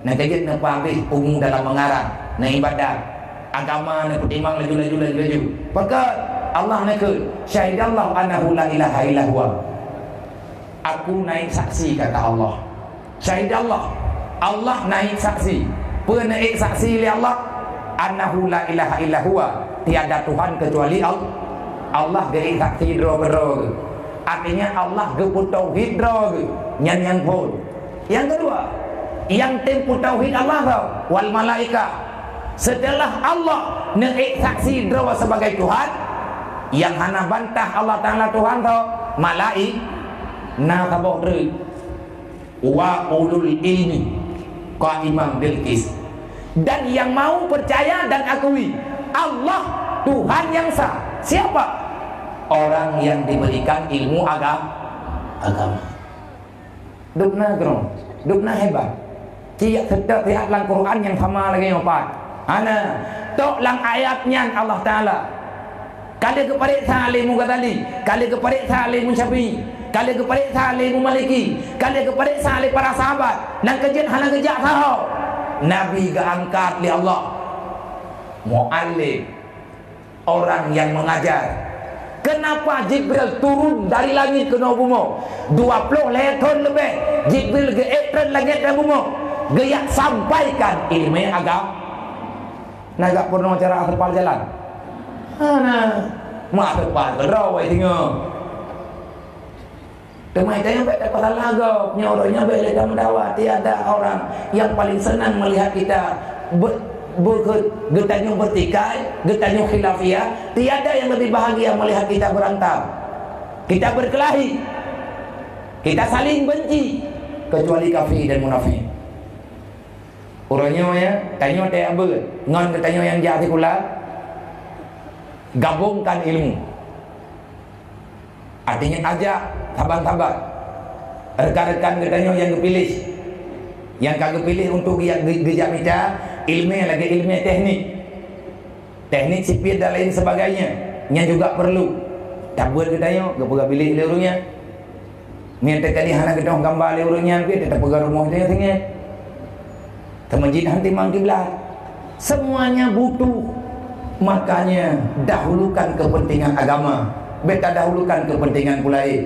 Nah kajet na pambil umum dalam mengarang, na ibadat, agama na pertimbang laju. Maka Allah nak syahidallah annahu la ilaha illa huwa. Aku naik saksi kata Allah. Syahidallah Allah naik saksi. Penaik saksi oleh Allah annahu la ilaha illa huwa, tiada Tuhan kecuali Allah. Allah gei saksi dro. Artinya Allah geput tauhid dro. Nyan pun. Yang kedua, yang tempu tauhid Allah tau, wal malaika. Setelah Allah naik saksi dro sebagai Tuhan, yang hana bantah Allah Taala Tuhan tau, malaik na kabok dre. Wa ulul ilmi qa'iman bil qis. Dan yang mau percaya dan akui Allah Tuhan yang sah. Siapa? Orang yang diberikan ilmu agama. Dukna geron. Dukna hebat. Cia sedap lihat dalam Quran yang sama lagi apa? Ana tok lang ayatnya Allah Taala. Kali keperiksa alimu gatali, kali keperiksa alimu Syafi'i, kali keperiksa alimu Maliki, kali keperiksa ali para sahabat. Nang kejut hana kejak tahu. Nabi keangkat oleh Allah. Muallim, orang yang mengajar. Kenapa Jibril turun dari langit ke bumi? 20 tahun lebih Jibril ke langit dan bumi, gaya sampaikan ilmu agama. Nagak pernah cara terpal jalan. Mana mak terpal kerawai tengok. Temai tanya baik pasal lagu, nyoranya baik dalam dakwah. Tiada orang yang paling senang melihat kita getanyung bertikai, getanyung khilafiyah. Tiada yang lebih bahagia melihat kita berantem, kita berkelahi, kita saling benci, kecuali kafir dan munafik. Orangnya ya, tanya tak apa, ngon ketanya yang jahat pula. Gabungkan ilmu. Artinya ajak sahabat-sahabat, rekan-rekan ketanya yang kepilih, yang kagak pilih untuk gejak kita ilmu lagi ilmu teknik sipil dan lain sebagainya yang juga perlu. Tak buat ketanya, gak perlu pilih lerunya. Minta kali hana ketong gambar lerunya, kita tak perlu rumah dia tinggal. Ke masjid hanti mangkiblat. Semuanya butuh. Makanya dahulukan kepentingan agama, beta dahulukan kepentingan pulai.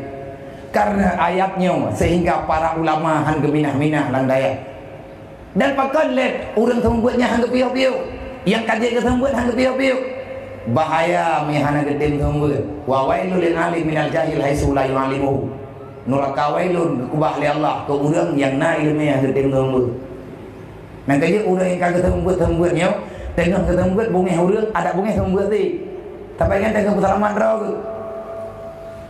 Karena ayatnya sehingga para ulama hang geminah-minah lang daya. Dan pakan let urang tembuatnya hang piu-piu. Yang kaji ke tembuat hang piu-piu. Bahaya mihana getim tembuat. Wa wailul lil alim minal jahil haitsu la yu'alimuhu. Neraka wailun kubah li Allah ke urang yang na ilmu yang getim tembuat. Nang kaji urang yang kagak tembuat-tembuatnya tengah ketembuat bungeh urang ada bungeh tembuat ti. Tapi kan tengah pesalaman ro.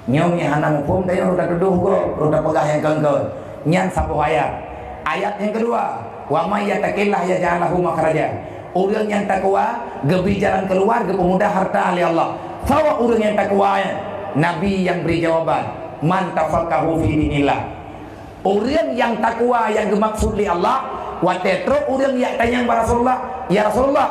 Nyom yang hana hukum tanya roda keduh ko, roda pegah yang kengkol. Nyan sapu ayat. Ayat yang kedua, wa may yattaqillah yaj'al lahu makhraja. Urang yang takwa gebi jalan keluar ge pemudah harta oleh Allah. Sawa urang yang takwa Nabi yang beri jawaban, man tafaqahu fi dinillah. Urang yang takwa yang dimaksud oleh Allah, wa tetro urang yang tanya kepada Rasulullah, ya Rasulullah,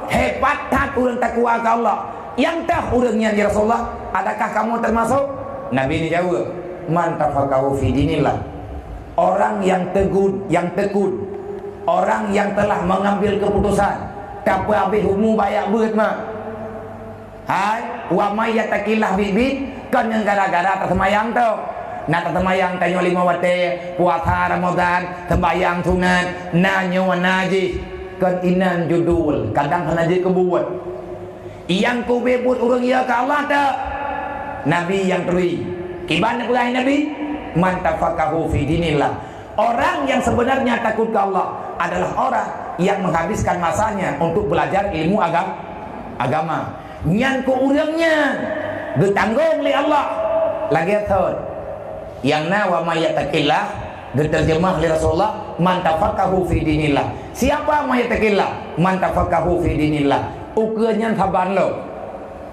hebat tak urang takwa ke Allah. Yang tah urangnya ya Rasulullah, adakah kamu termasuk? Nabi ini jawab, man tafaqahu fi dinillah. Orang yang tekun, orang yang telah mengambil keputusan, tak habis umum bayak beut mah. Hai, wa may yattaqillah bibit kan yang gara-gara tersemayang tu. Nak tersemayang tanya 5 waktu, puasa Ramadan, sembahyang sunat, nanyo najis, kan inan judul, kadang najis kebuat. Yang ku bebut urang ya ke Allah tak? Nabi yang terui. Kiban perai Nabi, man tafaqahu fi dinillah. Orang yang sebenarnya takut ke Allah adalah orang yang menghabiskan masanya untuk belajar ilmu agama. Nyan ku urangnya ditanggung oleh Allah. Lagi third. Yang nawa may yattaqillah diterjemah oleh Rasulullah, man tafaqahu fi dinillah. Siapa may yattaqillah? Man tafaqahu fi dinillah. Ukurnya saban lo.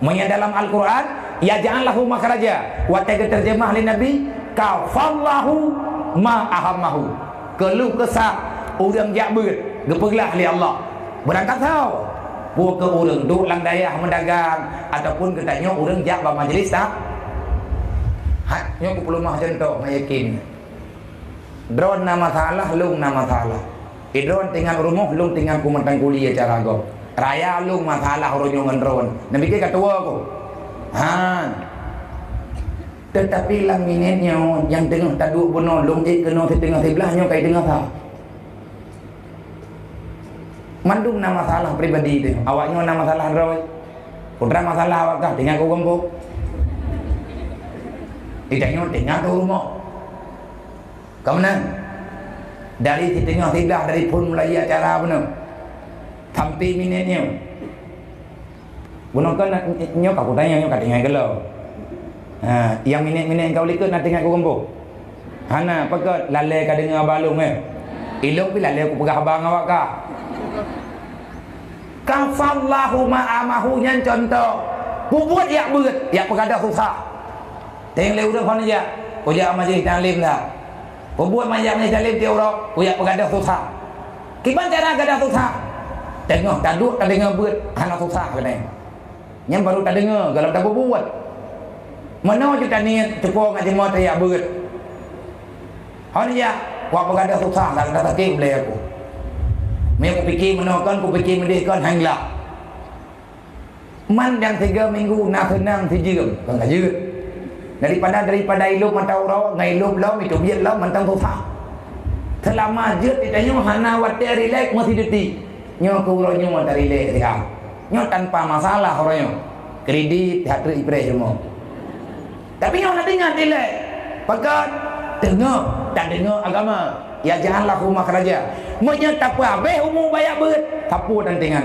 Menyan dalam Al-Quran, ya ja'allahu makhraja. Wa terjemah oleh Nabi, kafallahu ma ahamahu. Keluh kesah urang jak beut, gepeglah oleh Allah. Berangkat tahu. Buat ke urang duk lang dayah mendagang ataupun ketanya urang jak ba majlis tak? Hat nyo ku perlu mah contoh yakin. Drone na masalah, lung na masalah. Drone tinggal rumah, lung tinggal ku mentang kuliah cara go. Raya lung masalah ronyo ngendron. Nabi ke ketua ko. Tetapi lang minitnya yang tengah taduk benar lung kena tengah sebelahnya kai tengah ta. Mandung na masalah pribadi tu. Awaknya na masalah roy. Putra masalah awak kah tinggal ko gompo. Ditanya tinggal tu rumah. Kemudian dari tengah sebelah dari pun mulai acara benar. Sampai minitnya bunuh kan nyok aku tanya nyok katingan gelau. Yang minit-minit kau likut nak tengok aku gempuk. Hana pakat lalai ka dengar balung ilok pi lalai aku pegah abang awak ka. Kafallahu ma'amahu nyan contoh. Buat yak beut, yak pegada susah. Teng le urang kon aja. Ko ja majlis taklim dah. Buat mayang ni jalim dia orang kuyak pegadah susah. Gimana cara gadah susah? Tengok tak duduk tak dengar buat anak susah kena. Yang baru tak dengar kalau tak buat. Mana kita niat cepong ngaji mau teriak buat. Hari ya, kuat pegadah susah tak ada takik boleh aku. Aku fikir menakan, aku fikir mendihkan hanglah. Man yang 3 minggu nak senang sejam, kan aja. Daripada ilmu mata orang, ngai ilmu lau, itu biar lau mantang susah. Selama je ditanya hana wate relax masih detik. Nyo ke urang nyo tak relax dia. Nyo tanpa masalah orangnya. Kredit hati ipre semua. Tapi nyo nak dengar relax. Pakat dengar, tak dengar agama. Ya janganlah rumah kerja. Monya tak apa, be umur bayar beut. Tapu dan dengan.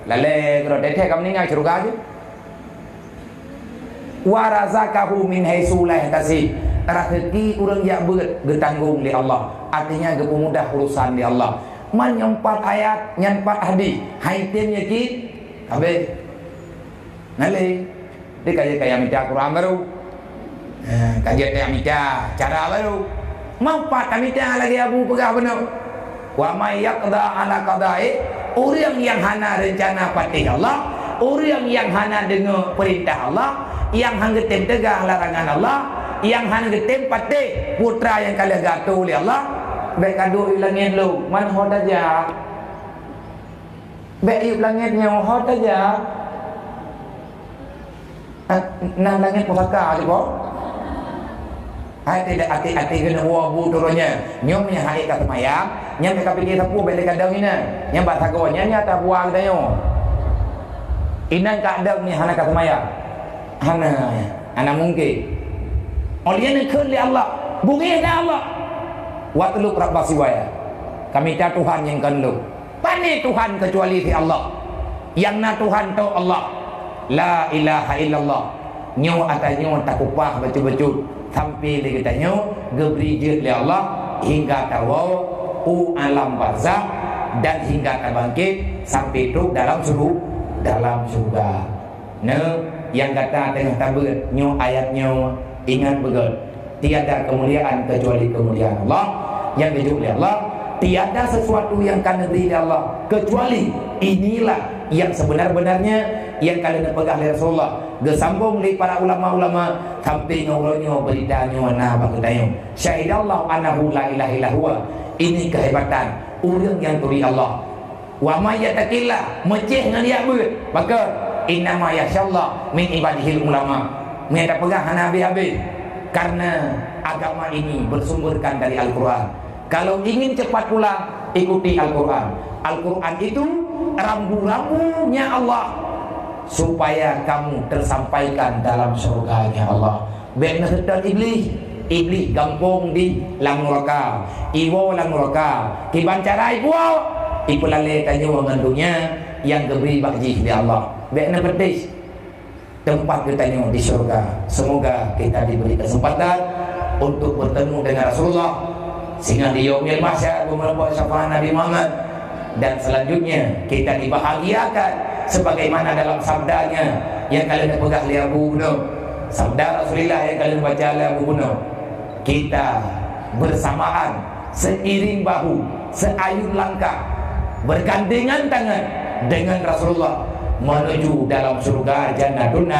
Lale kalau detek kamu ni ngai surga je. Wa razaqahu min haitsu la yahtasib. Rezeki urang yang bertanggung di Allah. Artinya mudah urusan di Allah. Man yang 4 ayat, yang 4 hadis. Haitim yakit. Habis. Nale. Dia kayak minta Quran baru. Kajian kayak minta cara baru. Mau 4 minta lagi abu pegah benar. Wa may yaqda ala qada'i. Orang yang hana rencana patih Allah, orang yang hana dengar perintah Allah, yang hang getem tegah larangan Allah, yang hang getem patih putra yang kalian gatuh oleh Allah, baik kadu langit lu, man hot aja. Baik langitnya hot aja. Nang langit pusaka di bawah. Hai tidak hati-hati kena wabu turunnya. Nyomnya hai kat semayang, nyam mereka fikir sapu balik kadang ini. Nyam bat sagonya nyata buang dayo. Inan kadang ni hana kat semayang. Hana mungkin. Oleh keun li Allah, bungi dah Allah. Waktu lu rabbasi waya. Kami tak Tuhan yang kan lu. Pani Tuhan kecuali si Allah. Yang na Tuhan tu Allah. La ilaha illallah. Nyo atanya tak upah betul-betul. Sampai dia katanya geberi je oleh Allah hingga tahu alam barzakh dan hingga terbangkit sampai itu dalam surga. Yang kata tengah tabut nyo ayatnya ingat betul. Tiada kemuliaan kecuali kemuliaan Allah. Yang dijuk oleh Allah, tiada sesuatu yang kan negeri Allah kecuali inilah yang sebenar-benarnya yang kalian pegang oleh Rasulullah. Gesambung oleh para ulama-ulama sampai ngobrolnya beritanya nah bagainya syahidallahu annahu la ilaha illa huwa. Ini kehebatan orang yang turi Allah. Wa may yattaqillah meceh dengan dia ber maka innama yasyallah min ibadihil ulama. Mereka pegang habis-habis karena agama ini bersumberkan dari Al-Quran. Kalau ingin cepat pulang ikuti Al-Quran. Al-Quran itu rambu-rambunya Allah supaya kamu tersampaikan dalam surganya Allah. Benar sedar iblis gampung di lang neraka, iwo lang neraka. Kiban cara iwo, ipulale tanya mengendunya yang geberi bagi Allah. Benar pedis tempat kita di surga. Semoga kita diberi kesempatan untuk bertemu dengan Rasulullah sehingga di yaumil mahsyar membawa syafaat Nabi Muhammad. Dan selanjutnya kita dibahagiakan sebagaimana dalam sabdanya yang kalian pegang li Abu Bunuh. Sabda Rasulullah yang kalian baca li Abu Bunuh. Kita bersamaan, seiring bahu, seayun langkah, bergandengan tangan dengan Rasulullah menuju dalam surga Jannatun.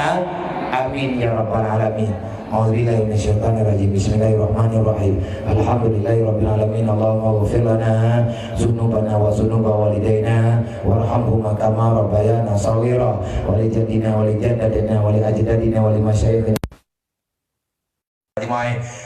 Amin ya rabbal alamin. A'udzubillahi minasyaitonir rajim. Bismillahirrahmanirrahim. Alhamdulillahirabbil alamin. Allahumma ighfir lana dzunubana wa dzunuba walidaina warhamhuma kama rabbayana shaghira wa li jaddina wa li jaddatina wa li ajdadina wa li masyayikhina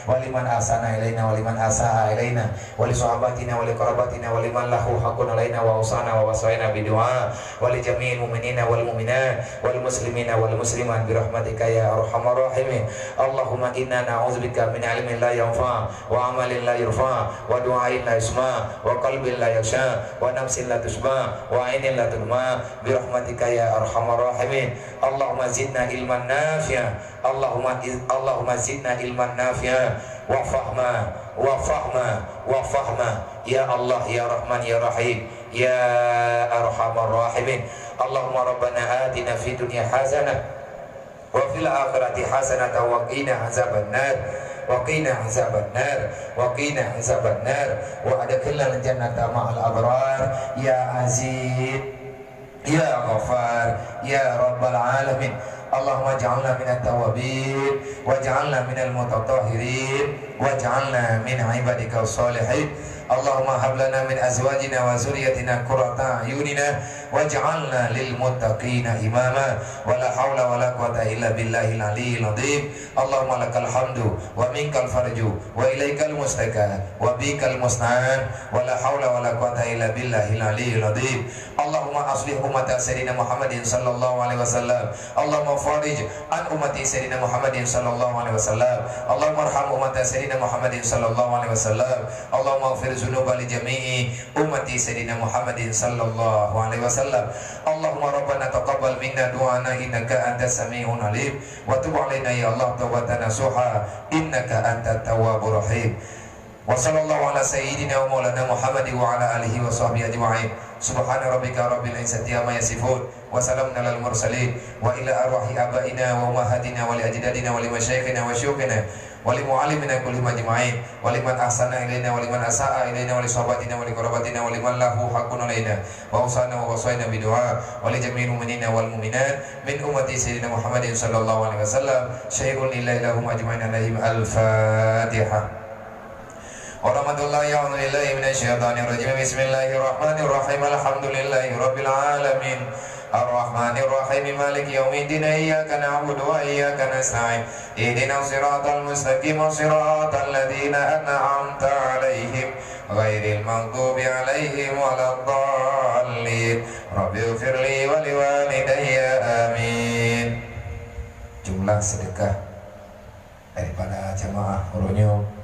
waliman asana ilaina waliman asaa ilaina wali sahabatina wali qarabatina waliman lahu haqqun alaina wa usana wa wasaina bidu'a wali jami'il mu'minina wal mu'minat wal muslimina wal muslimat bi rahmatika ya arhamar rahimin. Allahumma inna na'udzubika min ilmin la yanfa wa amalin la yurfa wa du'ain la yusma wa qalbin la yakhsha wa nafsin la tusma wa ainin la tudma bi rahmatika ya arhamar rahimin. Allahumma zidna ilman nafi'a. Allahumma zidna ilman nafi'a wa fahma ya Allah ya Rahman ya Rahim ya arhamar rahimin. Allahumma rabbana atina fid dunya hasanah wa fil akhirati hasanah wa qina azabannar. وقنا عذاب النار وقنا عذاب النار وأدخلنا الجنة مع الأبرار يا عزيز يا غفار يا رب العالمين اللهم اجعلنا من التوابين واجعلنا من المتطهرين واجعلنا من عبادك الصالحين اللهم هب لنا من أزواجنا وذريتنا قرة أعيننا واجعلنا للمتقين إماما ولا حول ولا قوة إلا بالله العلي العظيم اللهم لك الحمد ومنك الفرج وإليك المستكى وبك المستعان ولا حول ولا قوة إلا بالله العلي العظيم اللهم أصلح أمة سيدنا محمد صلى الله عليه وسلم اللهم فرج عن أمة سيدنا محمد صلى الله عليه وسلم اللهم ارحم أمة سيدنا محمد صلى الله عليه وسلم اللهم اغفر ذنوب لجميع أمة سيدنا محمد صلى الله عليه وسلم اللهم ربنا تقبل منا دعانا إنك أنت السميع العليم وتب علينا يا الله توبة نصوحا إنك أنت التواب الرحيم وصلى الله على سيدنا ومولانا محمد وعلى آله وصحبه أجمعين سبحان ربك رب العزة عما يصفون وسلام على المرسلين وإلى أرواح آبائنا وأمهاتنا ولأجدادنا ولمشايخنا وشيوخنا ولمعلمنا كلهم أجمعين ولمن أحسن إلينا ولمن أساء إلينا ولصحباتنا ولقرابتنا ولمن له حق علينا وأوصانا ووصينا بدعاء ولجميع المؤمنين والمؤمنات من أمة سيدنا محمد صلى الله عليه وسلم شيء لله لهم أجمعين عليهم الفاتحة ورحمة الله أعوذ بالله من الشيطان الرجيم بسم الله الرحمن الرحيم الحمد لله رب العالمين الرحمن الرحيم مالك يوم الدين إياك نعبد وإياك نستعين اهدنا الصراط المستقيم صراط الذين أنعمت عليهم غير المغضوب عليهم ولا الضالين رب اغفر لي ولوالدي آمين. Jumlah sedekah daripada jamaah Ronyo